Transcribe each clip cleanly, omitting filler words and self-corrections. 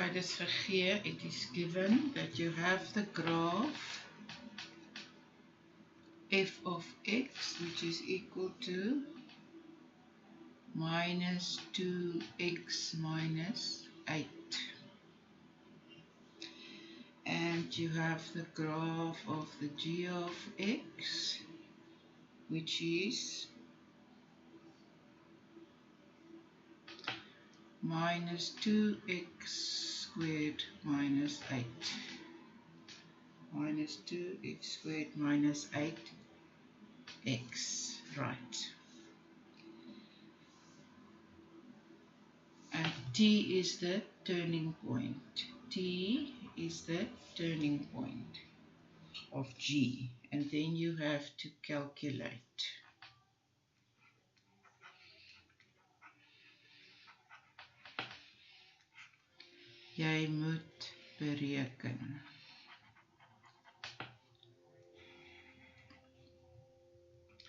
it is gegee, it is given that you have the graph f of x, which is equal to minus 2x minus 8. And you have the graph of the g of x, which is minus 2x squared minus 8. Minus 2x squared minus 8x, right. And t is the turning point. T is the turning point of g. And then you have to calculate. Jy moet bereken.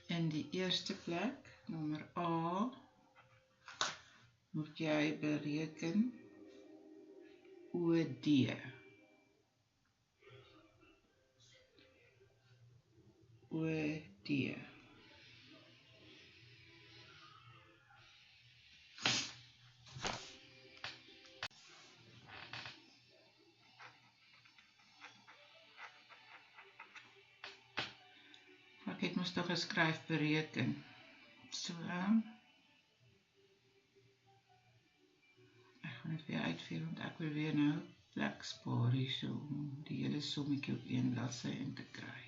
In die eerste plek, nommer A, moet jy bereken OD. OD. Ek het mos toch geskryf bereken. So, ek gaan dit weer uitvier, want ek wil weer nou plek spaar hier so, om die hele sommetjie op een bladsy in te kry.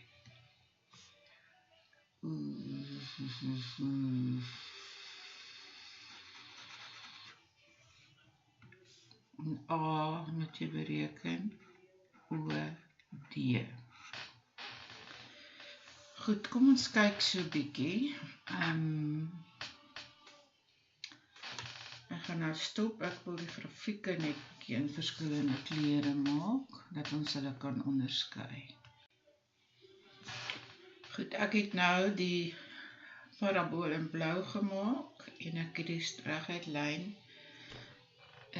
A moet jy bereken OD. Goed, kom ons kyk so bietjie. Ek gaan nou stop, ek wil die grafieke net in verskillende kleure maak, dat ons hulle kan onderskei. Goed, ek het nou die parabool in blauw gemaak, en ek het die reguit lyn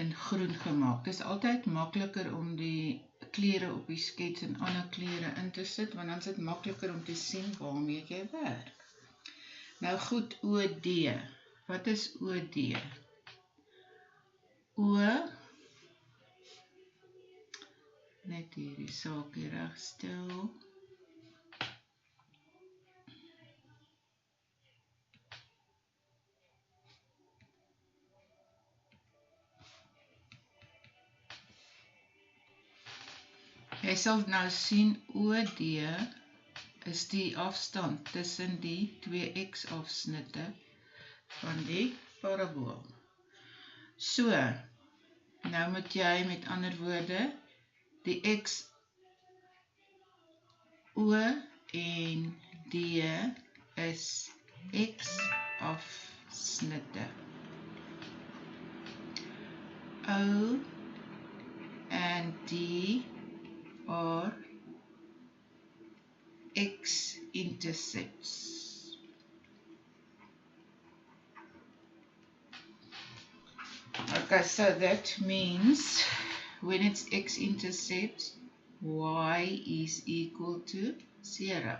in groen gemaak. Het is altyd makliker om die kleure op die skets en ander kleure in te sit, want dan is het makliker om te sien waarmee jy werk. Nou goed, OD. Wat is OD? O, net hierdie saakie regstel. Jy sal nou sien, OD is die afstand tussen die 2x afsnitte van die parabool. So, nou moet jy met ander woorde die x, O en D is x afsnitte. O and D are x-intercepts. Okay, so that means when it's x-intercepts, y is equal to 0.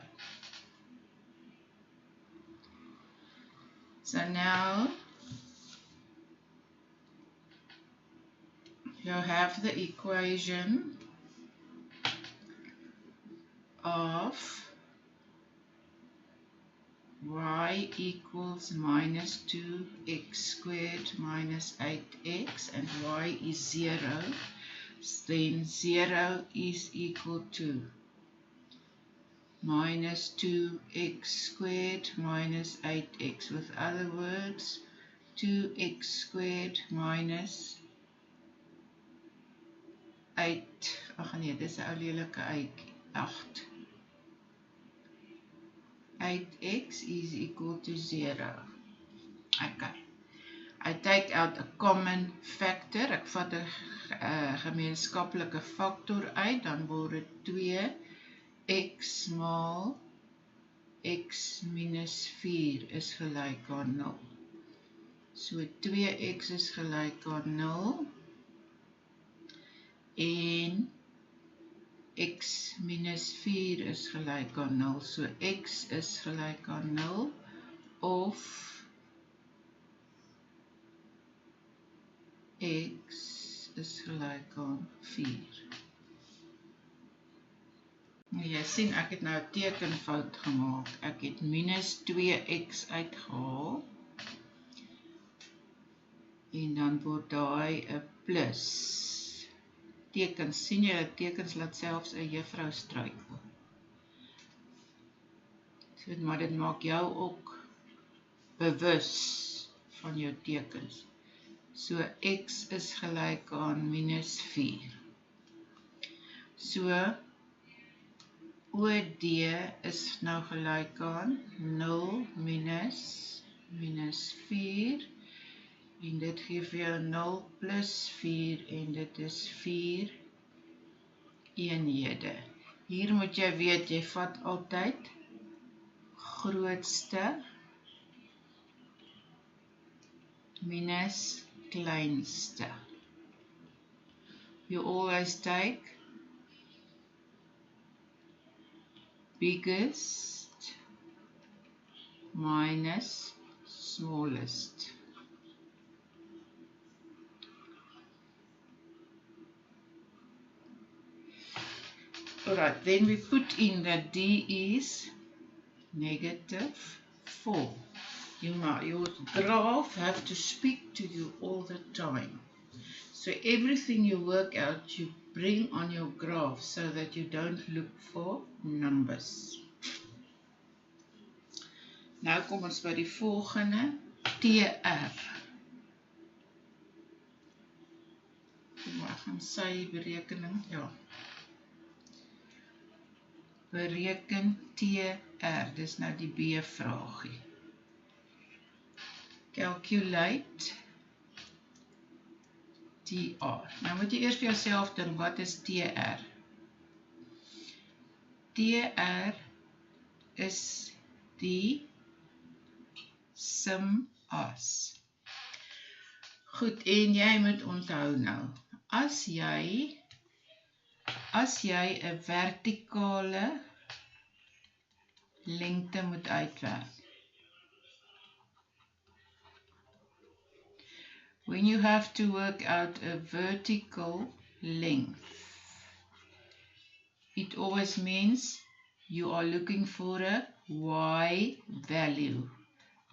So now you have the equation of y equals minus 2x squared minus 8x, and y is 0, then 0 is equal to minus 2x squared minus 8x. With other words, 2x squared minus 8, ag nee, dis 'n ou lelike 8. 8x is equal to 0. Okay. I take out a common factor. Ek vat 'n gemeenskaplike factor uit, dan word dit 2x maal x minus 4 is gelyk aan 0. So 2x is gelyk aan 0. en x minus 4 is gelijk aan 0. So x is gelijk aan 0 of x is gelijk aan 4. Jy sien, ek het nou 'n tekenfout gemaak. Ek het minus 2x uitgehaal. En dan word daai 'n plus. Tekens, sien jy, tekens laat selfs 'n juffrou struikel. So, maar dit maak jou ook bewus van jou tekens. So, x is gelijk aan minus 4. So, OD is nou gelijk aan 0 minus 4. En dit geef jou 0 plus 4 en dit is 4 eenhede. Hier moet jy weet, jy vat altyd grootste minus kleinste. You always take biggest minus smallest. Alright, then we put in that D is negative 4. Your graph have to speak to you all the time. So everything you work out, you bring on your graph so that you don't look for numbers. Nou kom ons by die volgende, TR. Ek gaan sy berekening, ja. Bereken TR, dis nou die B-vraagie. Calculate TR. Nou moet jy eers vir jouself dink, wat is TR? TR is die sumas. Goed, en jy moet onthou nou, as jy 'n vertikale lengte moet uitwerk. When you have to work out a vertical length, it always means you are looking for a y value.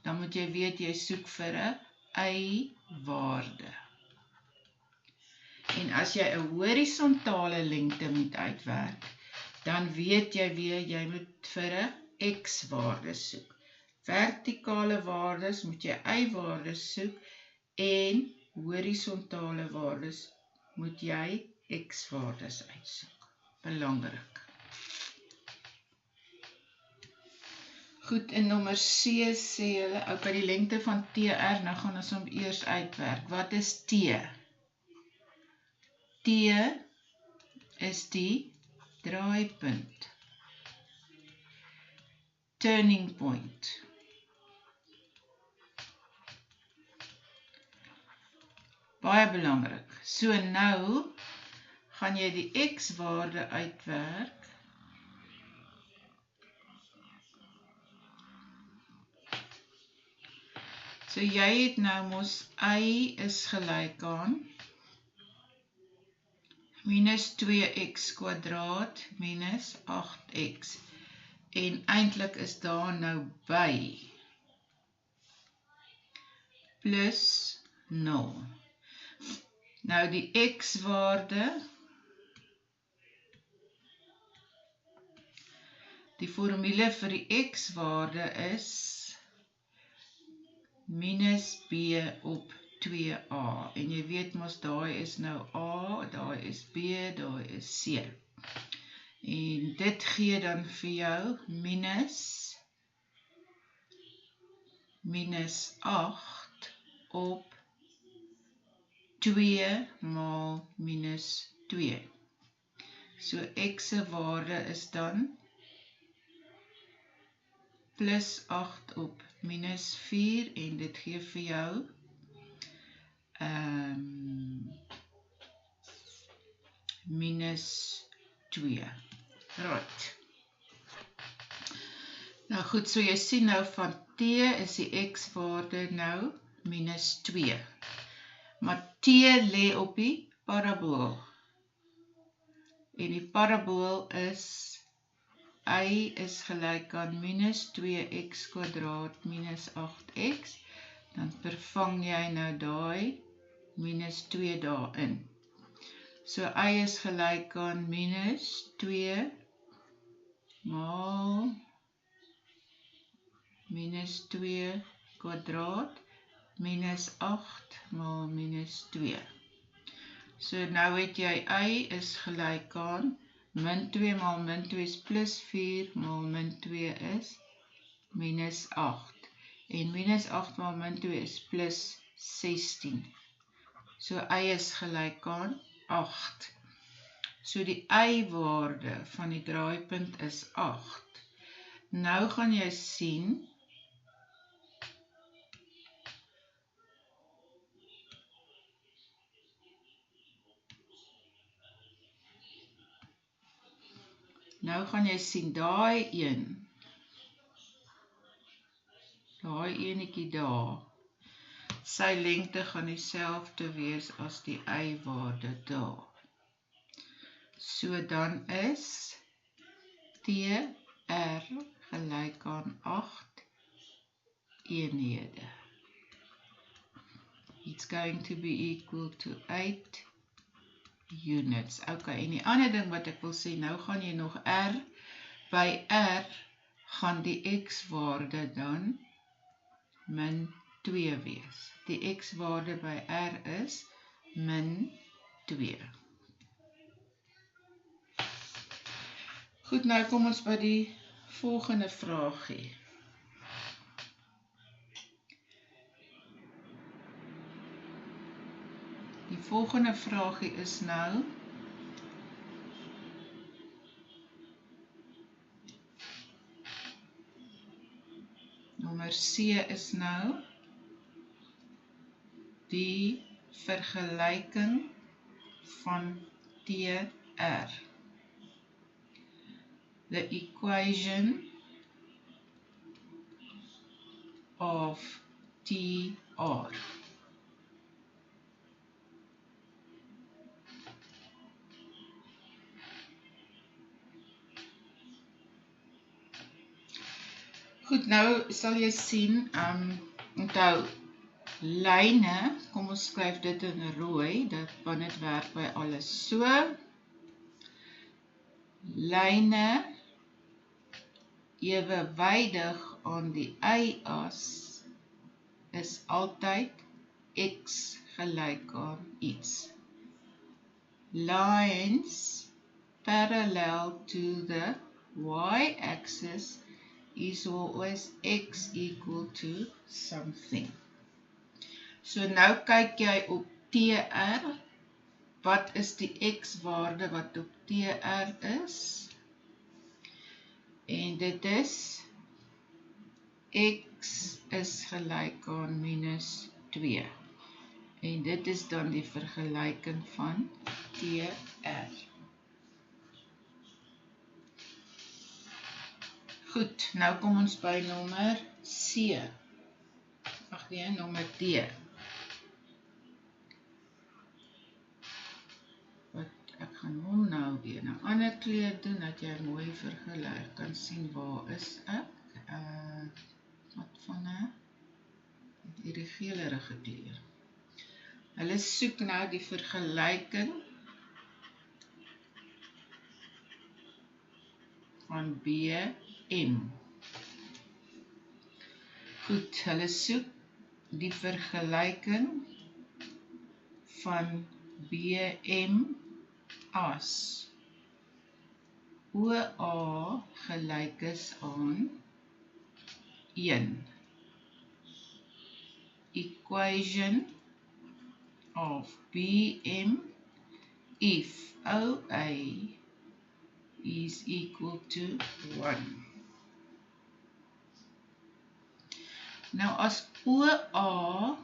Dan moet jy weet, jy soek vir 'n y-waarde. En as jy 'n horisontale lengte moet uitwerk, dan weet jy weer, jy moet vir 'n x-waarde soek. Vertikale waardes moet jy y-waardes soek, en horisontale waardes moet jy x-waardes uitsoek. Belangrik. Goed, in nommer C sê hulle, ook by die lengte van TR, nou gaan ons hom eers uitwerk. Wat is T? T is die draaipunt. Turning point. Baie belangrik. So nou gaan jy die x-waarde uitwerk. So jy het nou mos y is gelijk aan minus 2x kwadraat minus 8x. En eintlik is daar nou by plus 0. Nou die x-waarde, die formule vir die x-waarde is minus b op 2a. En jy weet mos, daai is nou a, daai is b, daai is c. En dit gee dan vir jou minus 8 op 2 maal minus 2. So x se waarde is dan plus 8 op minus 4 en dit gee vir jou minus 2. Right. Nou goed, so jy sien nou van t is die x-waarde nou minus 2. Maar t lê op die parabool. En die parabool is y is gelyk aan minus 2x kwadraat minus 8x. Dan vervang jy nou daai minus 2 daarin. So y is gelyk aan minus 2 maal minus 2 kwadraat minus 8 maal minus 2. So nou het jy y is gelyk aan min 2 maal min 2 is plus 4 maal min 2 is minus 8. En minus 8 maal min 2 is plus 16. So y is gelyk aan 8. So die y-waarde van die draaipunt is 8. Nou gaan jy sien daai enetjie daar, sy lengte gaan dieselfde wees as die y-waarde daar. So dan is TR gelyk aan 8 eenhede. It's going to be equal to 8 units. Okay, en die ander ding wat ek wil sê, nou gaan jy nog R, by R gaan die x-waarde dan min 2 wees. Die x-waarde by R is min 2. Goed, nou kom ons by die volgende vraagie. Die volgende vraagie is nou nommer C is nou die vergelyking van TR. The equation of TR. Goed, nou sal jy sien, onthou, lyne, kom ons skryf dit in rooi, want dit werk by alles so. Lyne ewewydig aan die y-as is altyd x gelyk aan iets. Lines parallel to the y-axis is always x equal to something. So nou kyk jy op TR, wat is die x-waarde wat op TR is? En dit is x is gelyk aan minus 2. En dit is dan die vergelyking van TR. Goed, nou kom ons by nommer C. Ag nee, nommer D. Ek gaan hom nou weer 'n ander kleur doen, dat jy mooi vergelyk kan sien waar is ek. Wat van hierdie geelerige kleur. Hulle soek nou die vergelyking van BM. Goed, hulle soek die vergelyking van BM as OA gelyk is aan 1. Equation of BM if OA is equal to 1. Nou as OA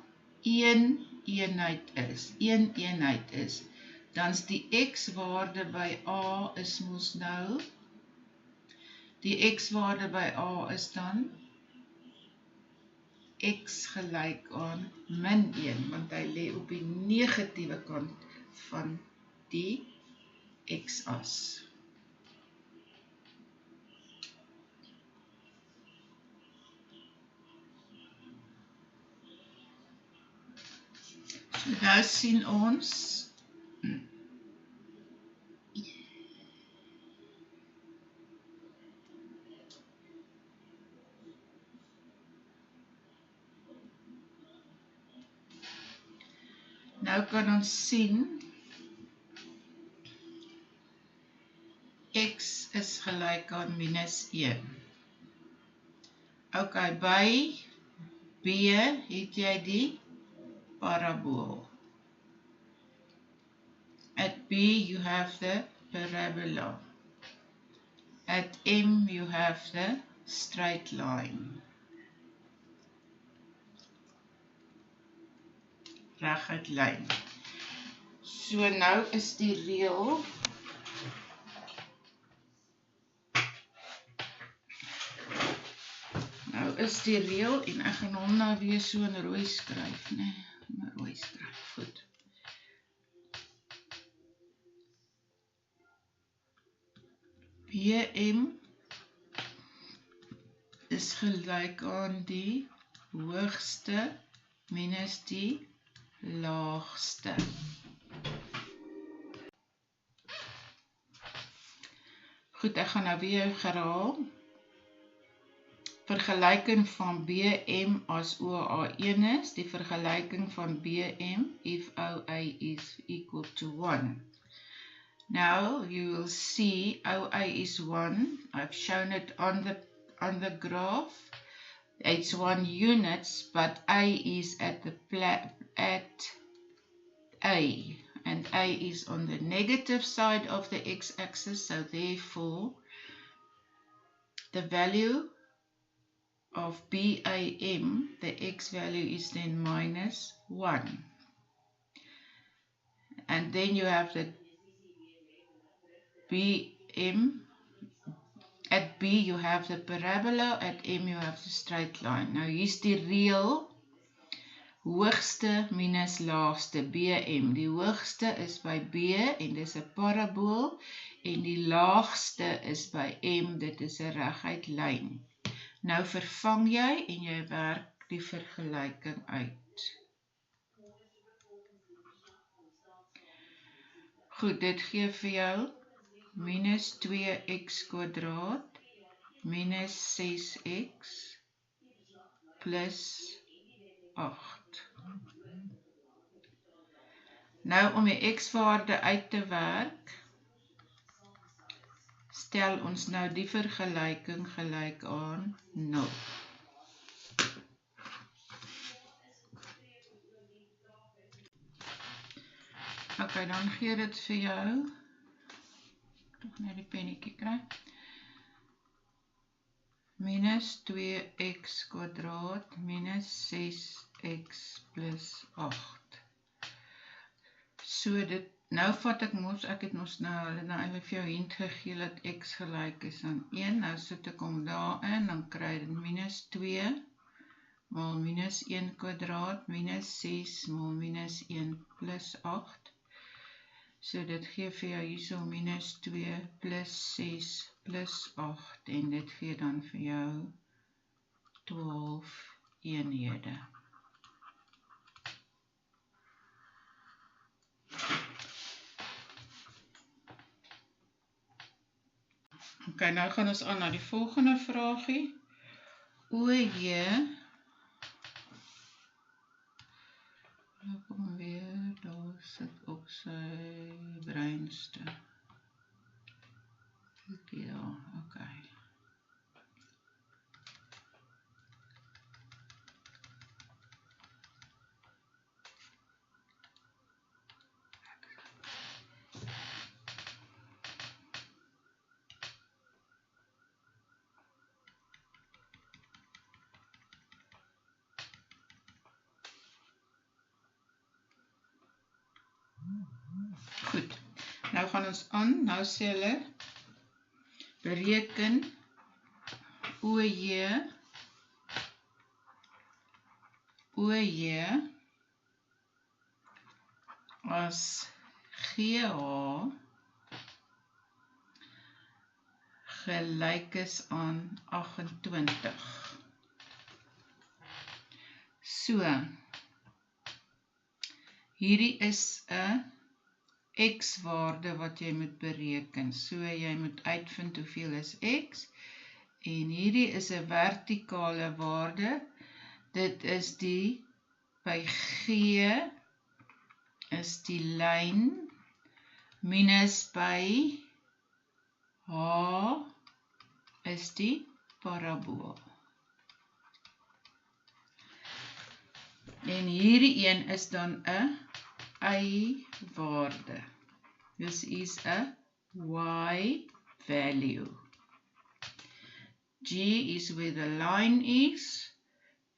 een eenheid is, dan is die x-waarde by A is mos nou, die x-waarde by A is dan x gelyk aan min 1, want hy lê op die negatiewe kant van die x-as. So nou sien ons, nou kan ons sien, x is gelyk aan minus 1. Ok, by B het jy die parabool. At B you have the parabola. At M you have the straight line. Reguit lyn. So nou is die reël en ek gaan hom nou weer so in rooi skryf, nee, rooi skryf, goed. BM is gelyk aan die hoogste minus die laagste. Goed, ek gaan nou weer herhaal. Vergelyking van BM as OA1 is die vergelyking van BM if OA is equal to 1. Now you will see OA is 1. I've shown it on the graph. It's 1 units, but A is at A, and A is on the negative side of the x-axis, so therefore the value of BAM, the x value is then minus 1. And then you have the BM, at B you have the parabola, at M you have the straight line. Nou hier's die reël, hoogste minus laagste, BM. Die hoogste is by B en dis 'n parabool, en die laagste is by M, dit is 'n reguit lyn. Nou vervang jy en jy werk die vergelyking uit. Goed, dit gee vir jou minus 2x kwadraat minus 6x plus 8. Nou om die x-waarde uit te werk, stel ons nou die vergelyking gelyk aan 0. Ok, dan gee dit vir jou, toch net die pennetjie kry, minus 2x kwadraat minus 6x plus 8. So dit, nou vat ek het mos nou, hulle nou eintlik vir jou hint gegee dat x gelyk is aan 1, nou sit ek hom daarin, dan kry dit minus 2 maal minus 1 kwadraat minus 6 maal minus 1 plus 8. So dit gee vir jou hierso minus 2 plus 6 plus 8, en dit gee dan vir jou 12 eenhede. Ok, nou gaan ons aan na die volgende vraagie. OJ, nou kom weer, daar sit op sy breinste. Ja, ok. Goed, ons aan, nou sê hulle, bereken OJ as GH gelyk is aan 28. So, hierdie is 'n x-waarde wat jy moet bereken. So, jy moet uitvind hoeveel is x. En hierdie is 'n vertikale waarde. Dit is by G is die lyn minus by H is die parabool. En hierdie een is dan 'n y-waarde. This is a y value. G is where the line is,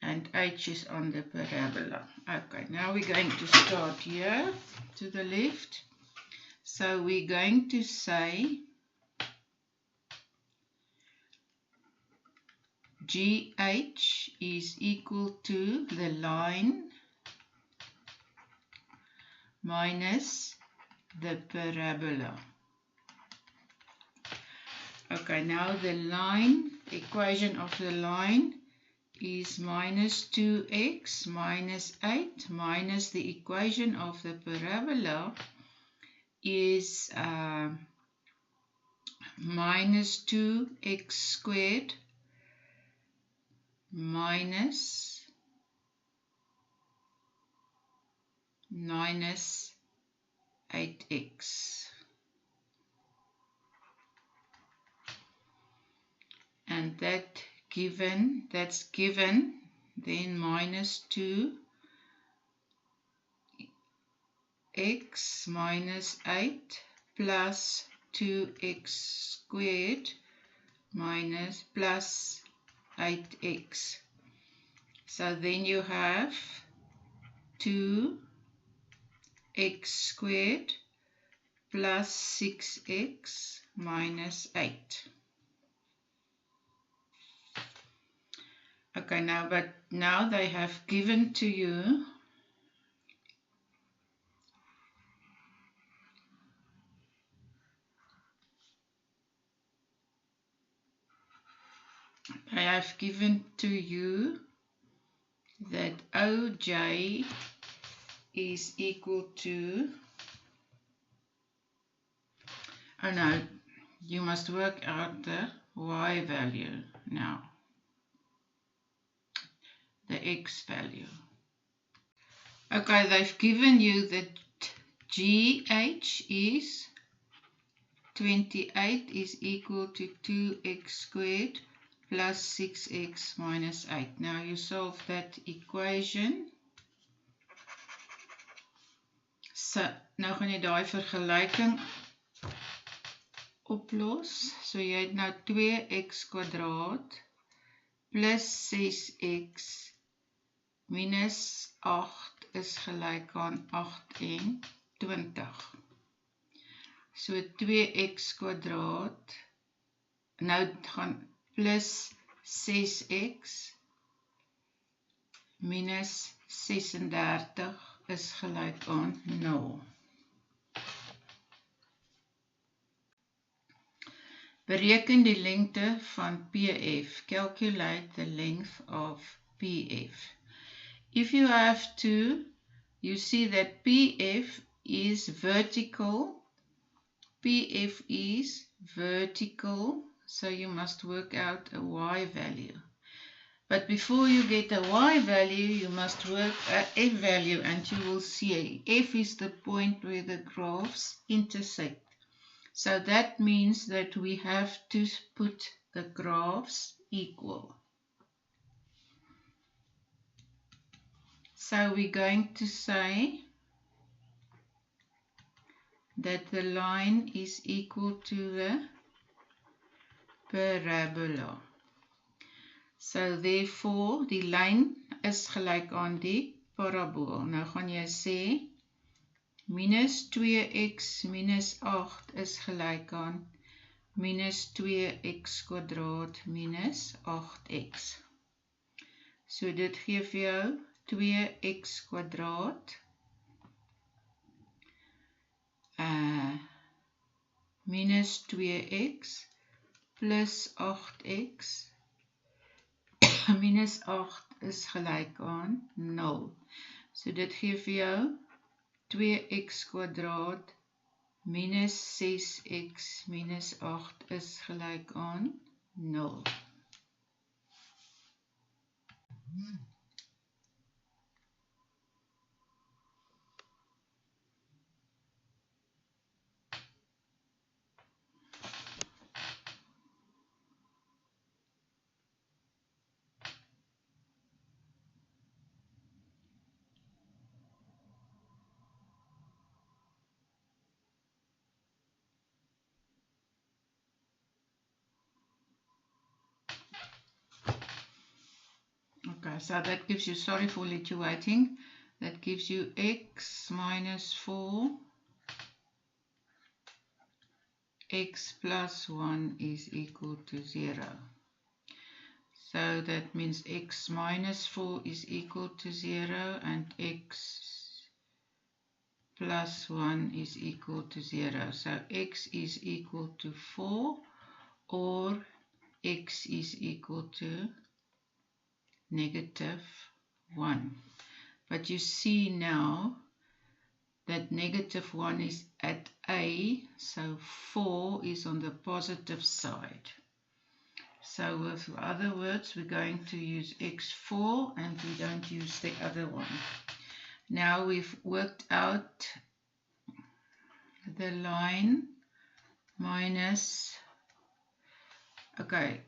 and H is on the parabola. Okay, now we're going to start here to the left. So we're going to say GH is equal to the line minus the parabola. Okay, now the equation of the line is minus 2x minus 8 minus the equation of the parabola is minus 2x squared minus 8x. And that's given, then minus 2x minus 8 plus 2x squared minus plus 8x. So then you have 2x squared plus 6x minus 8. Okay, now they have given to you that OJ is equal to, oh no, you must work out the y value now, the x value. Okay, they've given you that GH is 28 is equal to 2x squared plus 6x minus 8. Now you solve that equation. So, nou gaan jy daai vergelyking oplos. So jy het nou 2x kwadraat plus 6x minus 8 is gelyk aan 28. So 2x kwadraat, nou gaan plus 6x minus 36 is gelyk aan 0. Bereken die lengte van PF. Calculate the length of PF. If you have to, you see that PF is vertical. PF is vertical, so you must work out a y value. But before you get a y value, you must work a f value, and you will see f is the point where the graphs intersect. So that means that we have to put the graphs equal. So we're going to say that the line is equal to the parabola. So therefore, die lyn is gelyk aan die parabool. Nou gaan jy sê minus 2x minus 8 is gelijk aan minus 2x kwadraat minus 8x. So dit gee vir jou 2x kwadraat minus 2x plus 8x minus 8 is gelijk aan 0. So dit gee vir jou 2x kwadraat minus 6x minus 8 is gelijk aan 0. Okay, so that gives you, sorry for let you waiting, that gives you x minus 4, x plus 1 is equal to 0. So that means x minus 4 is equal to 0 and x plus 1 is equal to 0. So x is equal to 4 or x is equal to negative 1. But you see now that negative 1 is at A, so 4 is on the positive side. So with other words, we're going to use x4 and we don't use the other one. Now we've worked out the line minus, okay,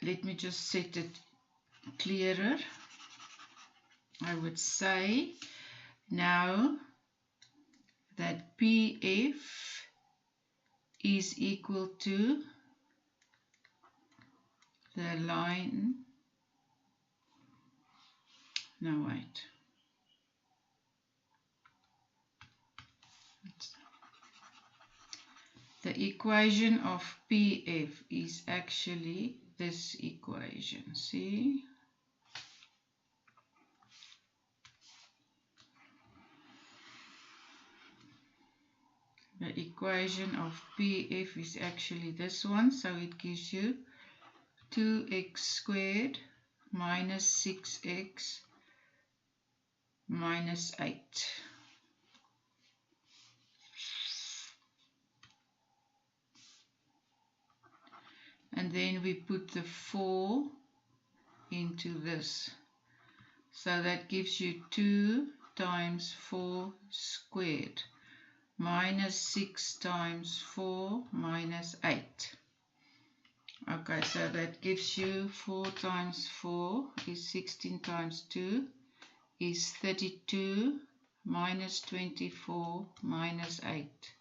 let me just set it clearer. I would say now that PF is equal to the line, no wait, the equation of PF is actually this equation, see? The equation of PF is actually this one, so it gives you 2x squared minus 6x minus 8. And then we put the 4 into this. So that gives you 2 times 4 squared minus 6 times 4 minus 8. Okay, so that gives you 4 times 4 is 16 times 2 is 32 minus 24 minus 8.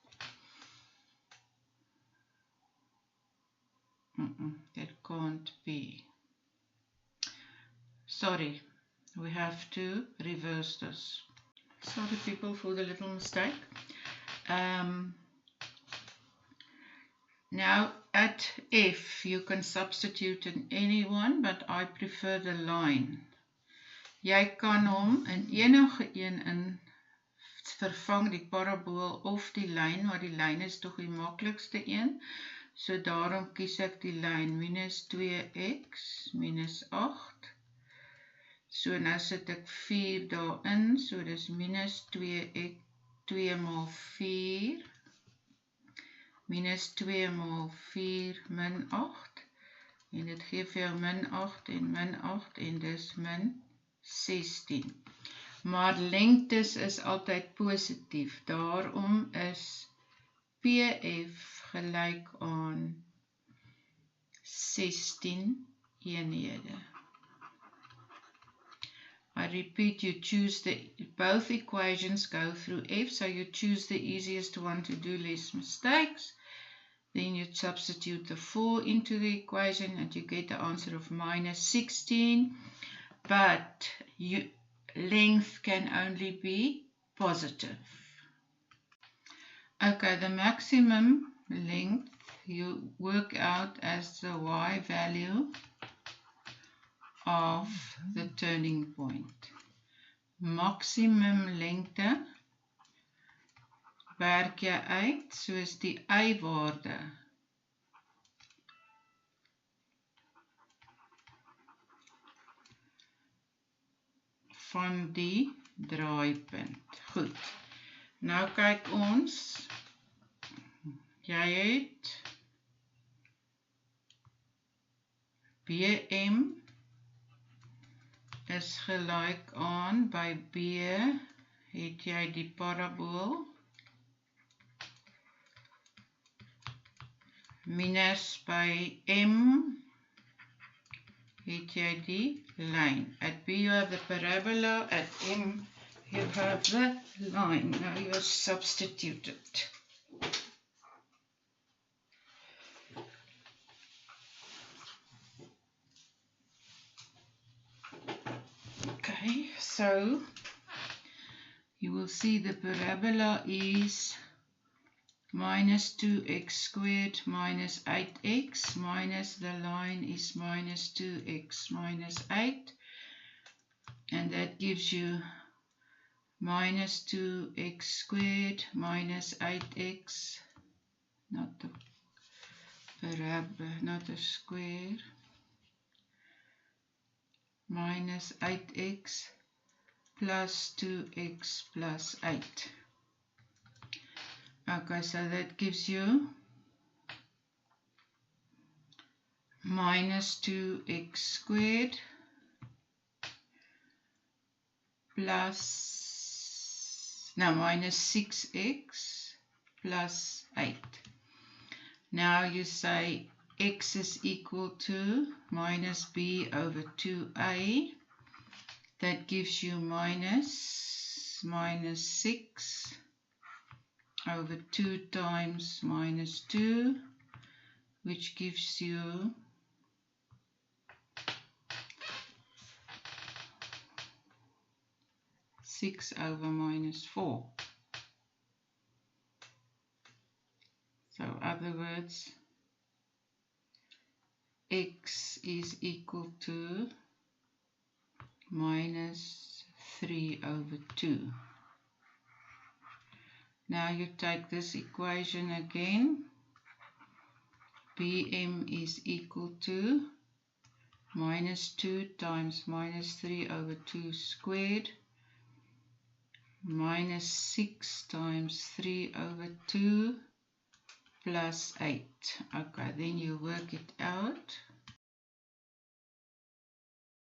That can't be. Sorry, we have to reverse this. Sorry people for the little mistake. Now at F you can substitute in any one, but I prefer the line. Jy kan hom in enige een in vervang, die parabool of die lyn, maar die lyn is toch die maklikste een. So daarom kies ek die lyn minus 2x minus 8. So nou sit ek 4 daarin, so dis minus 2x, 2 maal 4, minus 2 maal 4 min 8, en dit geef jou min 8 en dis min 16. Maar lengtes is altyd positief, daarom is PF gelijk aan 16 eenhede. I repeat, you choose both equations go through F, so you choose the easiest one to do less mistakes. Then you substitute the 4 into the equation and you get the answer of minus 16. But length can only be positive. Okay, the maximum length you work out as the y value of the turning point. Maximum lengte werk jy uit soos die y-waarde van die draaipunt. Goed, nou kyk ons, jy het BM is gelyk aan, by B het jy die parabool, minus by M het jy die lyn. At B you have the parabola, at M you have the line. Now you substitute it. Okay, so you will see the parabola is minus 2x squared minus 8x, minus the line is minus 2x minus 8, and that gives you minus 2x squared minus 8x, not the parabola, not a square, minus 8x plus 2x plus 8. Okay, so that gives you minus 2x squared plus, now minus 6x plus 8. Now you say x is equal to minus b over 2a. That gives you minus 6 over 2 times minus 2, which gives you 6 over minus 4. So in other words, x is equal to minus 3 over 2. Now you take this equation again. Bm is equal to minus 2 times minus 3 over 2 squared minus 6 times 3 over 2 plus 8. Okay, then you work it out.